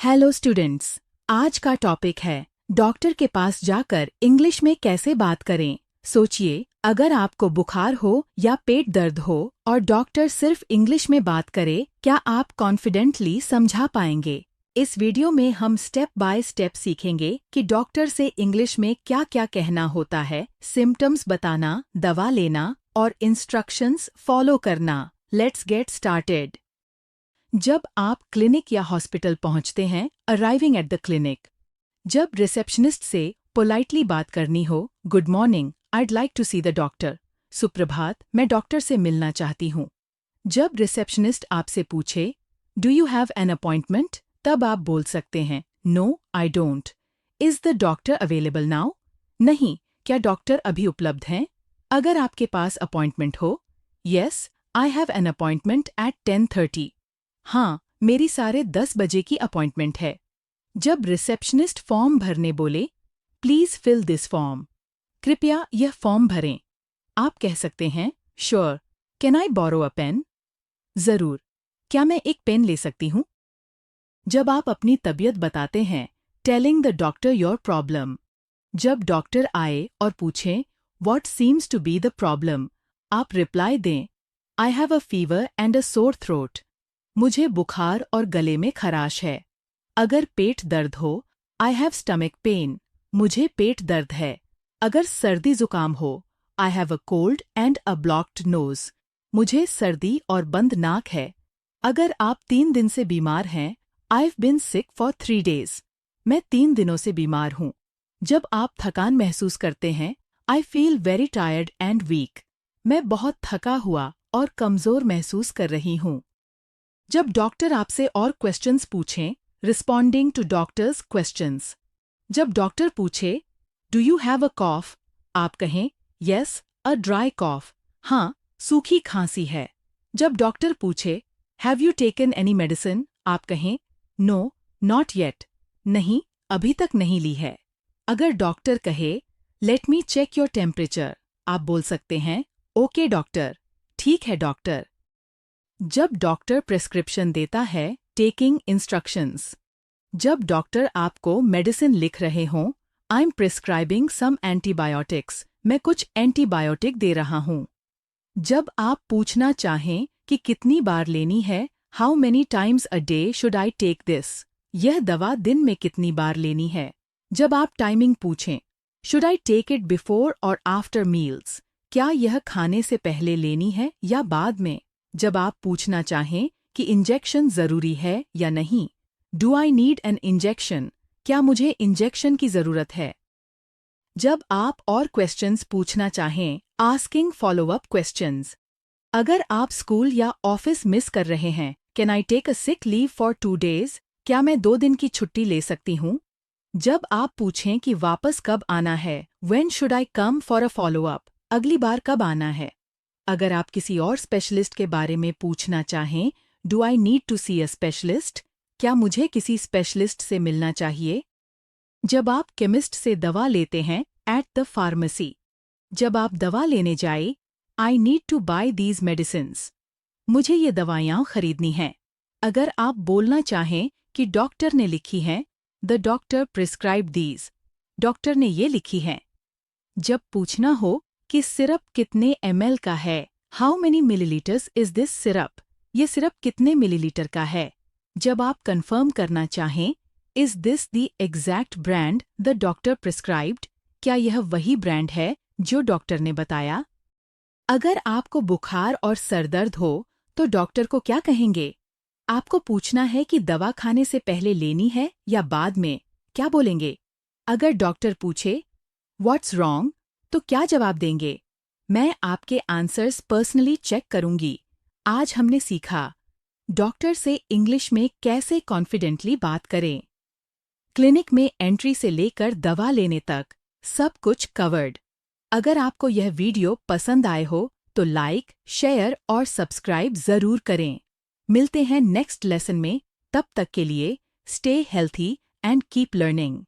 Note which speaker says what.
Speaker 1: Hello students, आज का topic है डॉक्टर के पास जाकर इंग्लिश में कैसे बात करें। सोचिए, अगर आपको बुखार हो या पेट दर्द हो और डॉक्टर सिर्फ इंग्लिश में बात करे, क्या आप कॉन्फिडेंटली समझा पाएंगे? इस वीडियो में हम स्टेप बाय स्टेप सीखेंगे कि डॉक्टर से इंग्लिश में क्या क्या कहना होता है, सिम्टम्स बताना, दवा लेना और इंस्ट्रक्शंस फॉलो करना। Let's get started. जब आप क्लिनिक या हॉस्पिटल पहुंचते हैं, अराइविंग एट द क्लिनिक, जब रिसेप्शनिस्ट से पोलाइटली बात करनी हो, good morning, I'd like to see the doctor, सुप्रभात, मैं डॉक्टर से मिलना चाहती हूँ। जब रिसेप्शनिस्ट आपसे पूछे, do you have an appointment, तब आप बोल सकते हैं, no I don't. Is the doctor available now? नहीं, क्या डॉक्टर अभी उपलब्ध हैं? अगर आपके पास अपॉइंटमेंट हो, yes, I have an appointment at 10:30। हाँ, मेरी 10:30 बजे की अपॉइंटमेंट है। जब रिसेप्शनिस्ट फॉर्म भरने बोले, प्लीज फिल दिस फॉर्म, कृपया यह फॉर्म भरें, आप कह सकते हैं, sure, can I borrow a pen? जरूर, क्या मैं एक पेन ले सकती हूँ? जब आप अपनी तबीयत बताते हैं, telling the doctor your problem, जब डॉक्टर आए और पूछें, what seems to be the problem, आप रिप्लाई दें, I have a fever and a sore throat, मुझे बुखार और गले में खराश है। अगर पेट दर्द हो, आई हैव स्टमक पेन, मुझे पेट दर्द है। अगर सर्दी जुकाम हो, I have a cold and a blocked nose, मुझे सर्दी और बंद नाक है। अगर आप 3 दिन से बीमार हैं, I have been sick for 3 days, मैं 3 दिनों से बीमार हूँ। जब आप थकान महसूस करते हैं, I feel very tired and weak, मैं बहुत थका हुआ और कमजोर महसूस कर रही हूँ। जब डॉक्टर आपसे और क्वेश्चंस पूछें, रिस्पॉन्डिंग टू डॉक्टर्स क्वेश्चंस, जब डॉक्टर पूछे, डू यू हैव अ कॉफ, आप कहें, यस, अ ड्राई कॉफ, हाँ, सूखी खांसी है। जब डॉक्टर पूछे, have you taken any medicine, आप कहें, नो, नॉट येट, नहीं, अभी तक नहीं ली है। अगर डॉक्टर कहे, let me check your temperature, आप बोल सकते हैं, ओके डॉक्टर, ठीक है डॉक्टर। जब डॉक्टर प्रिस्क्रिप्शन देता है, टेकिंग इंस्ट्रक्शंस, जब डॉक्टर आपको मेडिसिन लिख रहे हों, I am prescribing some antibiotics, मैं कुछ एंटीबायोटिक दे रहा हूँ। जब आप पूछना चाहें कि कितनी बार लेनी है, how many times a day should I take this, यह दवा दिन में कितनी बार लेनी है। जब आप टाइमिंग पूछें, should I take it before और आफ्टर मील्स, क्या यह खाने से पहले लेनी है या बाद में। जब आप पूछना चाहें कि इंजेक्शन जरूरी है या नहीं, do I need an injection, क्या मुझे इंजेक्शन की जरूरत है। जब आप और क्वेश्चंस पूछना चाहें, आस्किंग फॉलो अप क्वेश्चंस, अगर आप स्कूल या ऑफिस मिस कर रहे हैं, can I take a sick leave for 2 days, क्या मैं 2 दिन की छुट्टी ले सकती हूँ। जब आप पूछें कि वापस कब आना है, when should I come for a follow up, अगली बार कब आना है। अगर आप किसी और स्पेशलिस्ट के बारे में पूछना चाहें, do I need to see a specialist, क्या मुझे किसी स्पेशलिस्ट से मिलना चाहिए। जब आप केमिस्ट से दवा लेते हैं, एट द फार्मेसी, जब आप दवा लेने जाए, I need to buy these medicines, मुझे ये दवाइयाँ खरीदनी हैं। अगर आप बोलना चाहें कि डॉक्टर ने लिखी हैं, the doctor prescribe these, doctor ने ये लिखी हैं। जब पूछना हो कि सिरप कितने ml का है, how many millilitres is this syrup, ये सिरप कितने मिलीलीटर का है। जब आप कंफर्म करना चाहें, is this the exact brand the doctor prescribed, क्या यह वही ब्रांड है जो डॉक्टर ने बताया। अगर आपको बुखार और सरदर्द हो तो डॉक्टर को क्या कहेंगे। आपको पूछना है कि दवा खाने से पहले लेनी है या बाद में, क्या बोलेंगे। अगर डॉक्टर पूछे, व्हाट्स रॉन्ग, तो क्या जवाब देंगे। मैं आपके आंसर्स पर्सनली चेक करूंगी। आज हमने सीखा डॉक्टर से इंग्लिश में कैसे कॉन्फिडेंटली बात करें। क्लिनिक में एंट्री से लेकर दवा लेने तक सब कुछ कवर्ड। अगर आपको यह वीडियो पसंद आए हो तो लाइक, शेयर और सब्सक्राइब जरूर करें। मिलते हैं नेक्स्ट लेसन में, तब तक के लिए stay healthy and keep learning.